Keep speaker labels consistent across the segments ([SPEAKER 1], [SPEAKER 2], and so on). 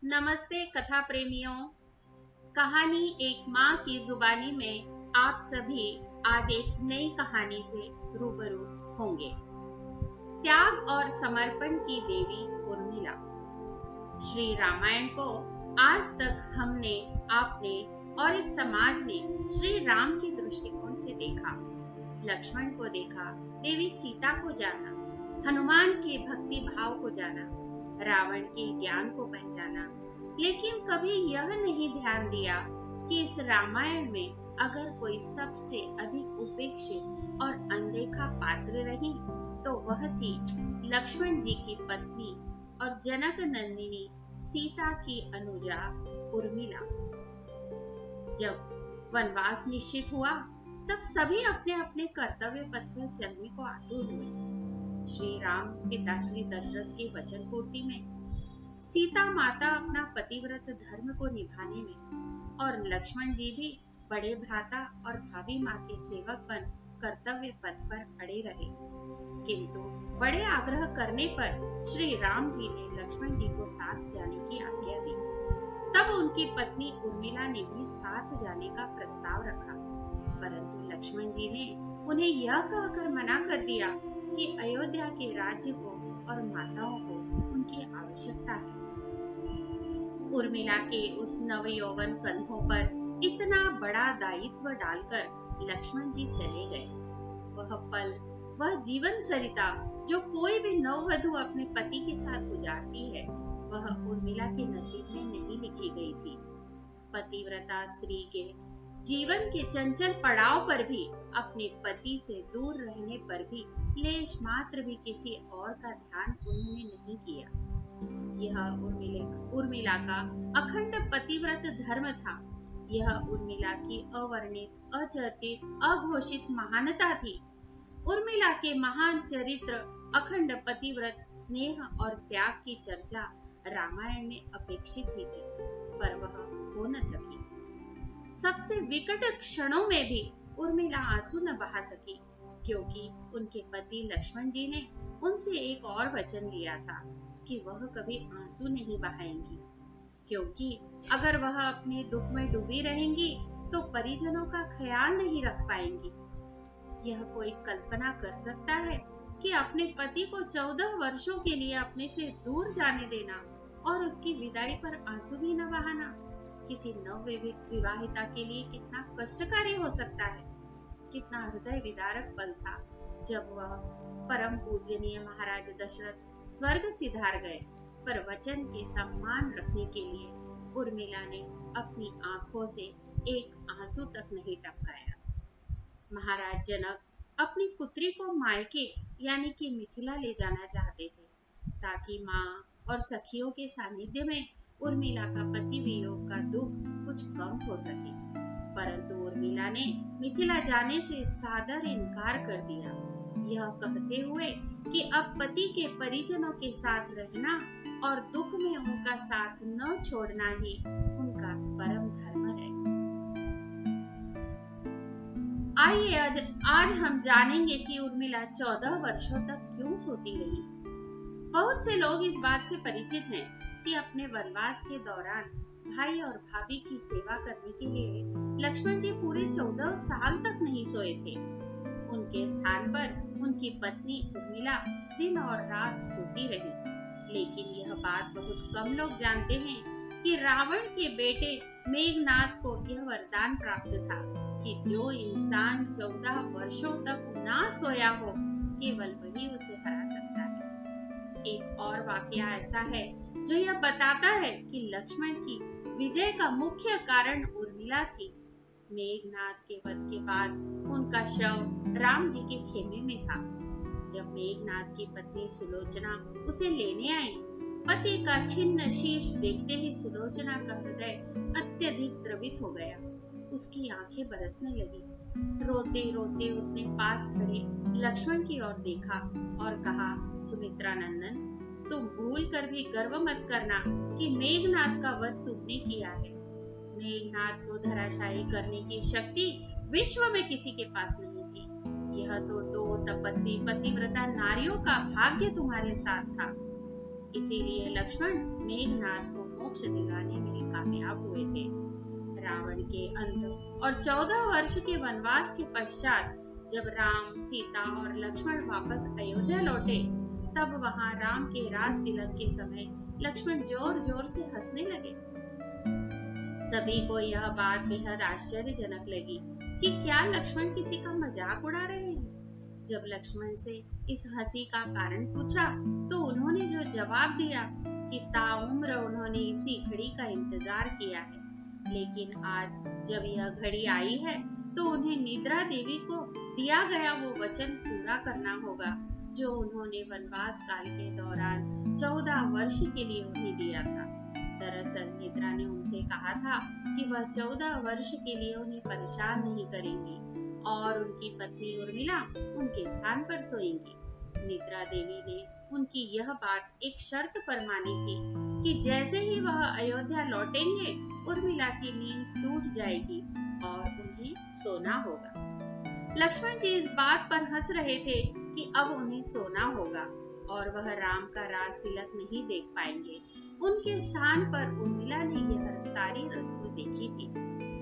[SPEAKER 1] नमस्ते कथा प्रेमियों। कहानी एक माँ की जुबानी में आप सभी आज एक नई कहानी से रूबरू होंगे। त्याग और समर्पण की देवी उर्मिला। श्री रामायण को आज तक हमने, आपने और इस समाज ने श्री राम के दृष्टिकोण से देखा। लक्ष्मण को देखा, देवी सीता को जाना, हनुमान के भक्ति भाव को जाना, रावण के ज्ञान को पहचाना, लेकिन कभी यह नहीं ध्यान दिया कि इस रामायण में अगर कोई सबसे अधिक उपेक्षित और अनदेखा पात्र रही तो वह थी लक्ष्मण जी की पत्नी और जनक नंदिनी सीता की अनुजा उर्मिला। जब वनवास निश्चित हुआ तब सभी अपने अपने कर्तव्य पथ पर चलने को आतुर हुए। श्री राम पिता श्री दशरथ की वचन पूर्ति में, सीता माता अपना पतिव्रत धर्म को निभाने में और लक्ष्मण जी भी बड़े भ्राता और भाभी माँ के सेवक बन कर्तव्य पथ पर अड़े रहे। किंतु बड़े आग्रह करने पर श्री राम जी ने लक्ष्मण जी को साथ जाने की आज्ञा दी। तब उनकी पत्नी उर्मिला ने भी साथ जाने का प्रस्ताव रखा, परंतु लक्ष्मण जी ने उन्हें यह कहकर मना कर दिया कि अयोध्या के राज्य को और माताओं को उनकी आवश्यकता है। उर्मिला के उस नवयौवन कंधों पर इतना बड़ा दायित्व डालकर लक्ष्मण जी चले गए। वह पल, वह जीवन सरिता जो कोई भी नववधु अपने पति के साथ गुजारती है, वह उर्मिला के नसीब में नहीं लिखी गई थी। पतिव्रता स्त्री के जीवन के चंचल पड़ाव पर भी, अपने पति से दूर रहने पर भी लेश मात्र भी किसी और का ध्यान उन्होंने नहीं किया। यह उर्मिला का अखंड पतिव्रत धर्म था। यह उर्मिला की अवर्णित, अचर्चित, अघोषित महानता थी। उर्मिला के महान चरित्र, अखंड पतिव्रत स्नेह और त्याग की चर्चा रामायण में अपेक्षित ही थी, पर वह हो न सकी। सबसे विकट क्षणों में भी उर्मिला आंसू न बहा सकी, क्योंकि उनके पति लक्ष्मण जी ने उनसे एक और वचन लिया था कि वह कभी आंसू नहीं बहाएंगी, क्योंकि अगर वह अपने दुख में डूबी रहेंगी तो परिजनों का ख्याल नहीं रख पाएंगी। यह कोई कल्पना कर सकता है कि अपने पति को 14 वर्षों के लिए अपने से दूर जाने देना और उसकी विदाई पर आंसू भी न बहाना किसी नवविवाहिता के लिए कितना कष्टकारी हो सकता है। कितना हृदय विदारक पल था जब वह परम पूजनीय महाराज दशरथ स्वर्ग सिधार गए, पर वचन के सम्मान रखने के लिए उर्मिला ने अपनी आंखों से एक आंसू तक नहीं टपकाया। महाराज जनक अपनी पुत्री को मायके यानी कि मिथिला ले जाना चाहते थे, ताकि माँ और सखियों के सानिध्य में उर्मिला का पति वियोग का दुख कुछ कम हो सके, परंतु उर्मिला ने मिथिला जाने से सादर इनकार कर दिया, यह कहते हुए कि अब पति के परिजनों के साथ रहना और दुख में उनका साथ न छोड़ना ही उनका परम धर्म है। आइए आज हम जानेंगे कि उर्मिला 14 वर्षों तक क्यों सोती रही। बहुत से लोग इस बात से परिचित हैं कि अपने वनवास के दौरान भाई और भाभी की सेवा करने के लिए लक्ष्मण जी पूरे 14 साल तक नहीं सोए थे। उनके स्थान पर उनकी पत्नी उर्मिला दिन और रात सोती रही। लेकिन यह बात बहुत कम लोग जानते हैं कि रावण के बेटे मेघनाद को यह वरदान प्राप्त था कि जो इंसान 14 वर्षों तक ना सोया हो, केवल वही उसे हरा सकता है। एक और वाकया ऐसा है जो यह बताता है कि लक्ष्मण की विजय का मुख्य कारण उर्मिला थी। मेघनाद के वध के बाद उनका शव राम जी के खेमे में था। जब मेघनाद की पत्नी सुलोचना उसे लेने आई, पति का छिन्न शीश देखते ही सुलोचना का हृदय अत्यधिक द्रवित हो गया। उसकी आंखें बरसने लगी। रोते रोते उसने पास खड़े लक्ष्मण की ओर देखा और कहा, सुमित्रा नंदन, तुम भूल कर भी गर्व मत करना कि मेघनाद का वध तुमने किया है। मेघनाद को धराशायी करने की शक्ति विश्व में किसी के पास नहीं थी। यह तो 2 तपस्वी पतिव्रता नारियों का भाग्य तुम्हारे साथ था। इसीलिए लक्ष्मण मेघनाद को मोक्ष दिलाने में कामयाब हुए थे। रावण के अंत और 14 वर्ष के वनवास के पश्चात जब राम, सीता और लक्ष्मण वापस अयोध्या लौटे, तब वहां राम के राज तिलक के समय लक्ष्मण जोर जोर से हंसने लगे। सभी को यह बात बेहद आश्चर्यजनक लगी कि क्या लक्ष्मण किसी का मजाक उड़ा रहे हैं। जब लक्ष्मण से इस हंसी का कारण पूछा तो उन्होंने जो जवाब दिया कि ताउम्र उन्होंने इसी घड़ी का इंतजार किया है, लेकिन आज जब यह घड़ी आई है तो उन्हें निद्रा देवी को दिया गया वो वचन पूरा करना होगा जो उन्होंने वनवास काल के दौरान 14 वर्ष के लिए उन्हें दिया था। दरअसल निद्रा ने उनसे कहा था कि वह 14 वर्ष के लिए उन्हें परेशान नहीं करेंगी और उनकी पत्नी उर्मिला उनके स्थान पर सोएंगी। निद्रा देवी ने उनकी यह बात एक शर्त पर मानी थी कि जैसे ही वह अयोध्या लौटेंगे, उर्मिला की नींद टूट जाएगी और उन्हें सोना होगा। लक्ष्मण जी इस बात पर हंस रहे थे कि अब उन्हें सोना होगा और वह राम का राज तिलक नहीं देख पाएंगे। उनके स्थान पर उर्मिला ने यह सारी रस्म देखी थी।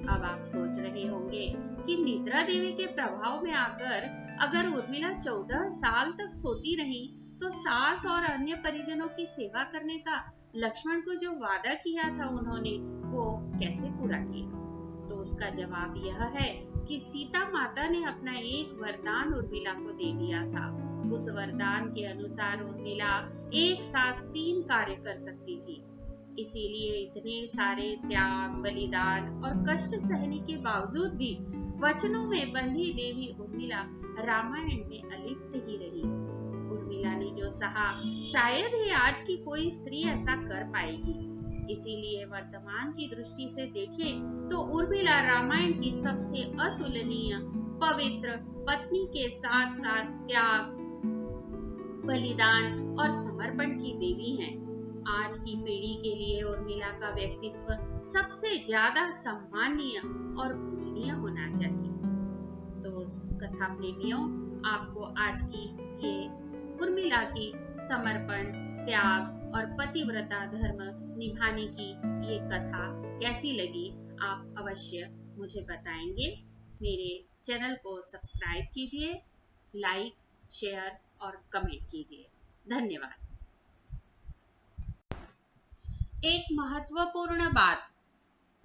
[SPEAKER 1] अब आप सोच रहे होंगे कि निद्रा देवी के प्रभाव में आकर अगर उर्मिला 14 साल तक सोती रही तो सास और अन्य परिजनों की सेवा करने का लक्ष्मण को जो वादा किया था उन्होंने, वो कैसे पूरा किया? तो उसका जवाब यह है कि सीता माता ने अपना एक वरदान उर्मिला को दे दिया था। उस वरदान के अनुसार उर्मिला एक साथ 3 कार्य कर सकती थी। इसीलिए इतने सारे त्याग, बलिदान और कष्ट सहने के बावजूद भी वचनों में बंधी देवी उर्मिला रामायण में अलिप्त ही रही। उर्मिला ने जो सहा, शायद ही आज की कोई स्त्री ऐसा कर पाएगी। इसीलिए वर्तमान की दृष्टि से देखें तो उर्मिला रामायण की सबसे अतुलनीय पवित्र पत्नी के साथ साथ त्याग, बलिदान और समर्पण की देवी हैं। आज की पीढ़ी के लिए उर्मिला का व्यक्तित्व सबसे ज्यादा सम्माननीय और पूजनीय होना चाहिए। तो कथा प्रेमियों, आपको आज की ये उर्मिला की समर्पण, त्याग और पतिव्रता धर्म निभाने की ये कथा कैसी लगी, आप अवश्य मुझे बताएंगे। मेरे चैनल को सब्सक्राइब कीजिए, लाइक, शेयर और कमेंट कीजिए। धन्यवाद। एक महत्वपूर्ण बात,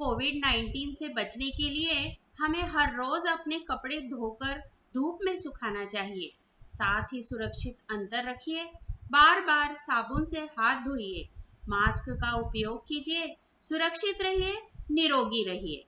[SPEAKER 1] कोविड-19 से बचने के लिए हमें हर रोज अपने कपड़े धोकर धूप में सुखाना चाहिए। साथ ही सुरक्षित अंतर रखिए, बार बार साबुन से हाथ धोइए, मास्क का उपयोग कीजिए, सुरक्षित रहिए, निरोगी रहिए।